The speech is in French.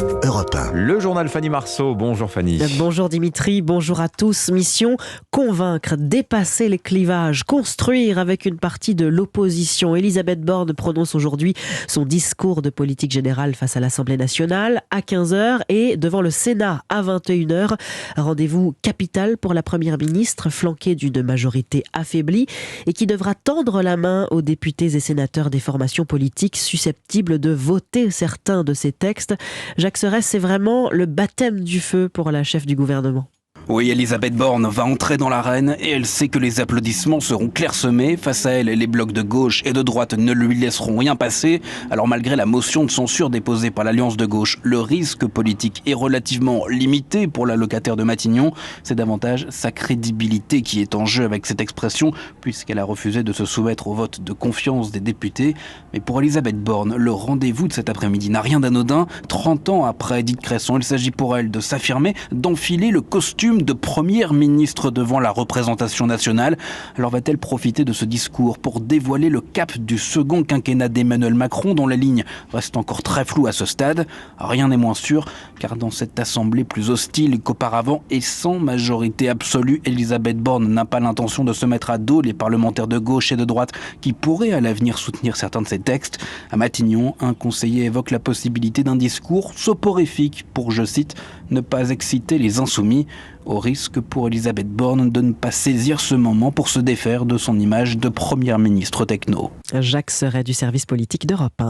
Europe 1. Le journal Fanny Marceau. Bonjour Fanny. Bonjour Dimitri, bonjour à tous. Mission, convaincre, dépasser les clivages, construire avec une partie de l'opposition. Elisabeth Borne prononce aujourd'hui son discours de politique générale face à l'Assemblée nationale à 15h et devant le Sénat à 21h. Rendez-vous capital pour la Première ministre, flanquée d'une majorité affaiblie et qui devra tendre la main aux députés et sénateurs des formations politiques susceptibles de voter certains de ces textes. Jacques Serès, c'est vraiment le baptême du feu pour la chef du gouvernement. Oui, Elisabeth Borne va entrer dans l'arène et elle sait que les applaudissements seront clairsemés. Face à elle, les blocs de gauche et de droite ne lui laisseront rien passer. Alors malgré la motion de censure déposée par l'Alliance de gauche, le risque politique est relativement limité pour la locataire de Matignon. C'est davantage sa crédibilité qui est en jeu avec cette expression, puisqu'elle a refusé de se soumettre au vote de confiance des députés. Mais pour Elisabeth Borne, le rendez-vous de cet après-midi n'a rien d'anodin. 30 ans après Edith Cresson, il s'agit pour elle de s'affirmer, d'enfiler le costume de première ministre devant la représentation nationale. Alors va-t-elle profiter de ce discours pour dévoiler le cap du second quinquennat d'Emmanuel Macron, dont la ligne reste encore très floue à ce stade? Rien n'est moins sûr, car dans cette assemblée plus hostile qu'auparavant et sans majorité absolue, Elisabeth Borne n'a pas l'intention de se mettre à dos les parlementaires de gauche et de droite qui pourraient à l'avenir soutenir certains de ses textes. À Matignon, un conseiller évoque la possibilité d'un discours soporifique pour, je cite, ne pas exciter les insoumis, au risque pour Elisabeth Borne de ne pas saisir ce moment pour se défaire de son image de première ministre techno. Jacques Serès du service politique d'Europe 1.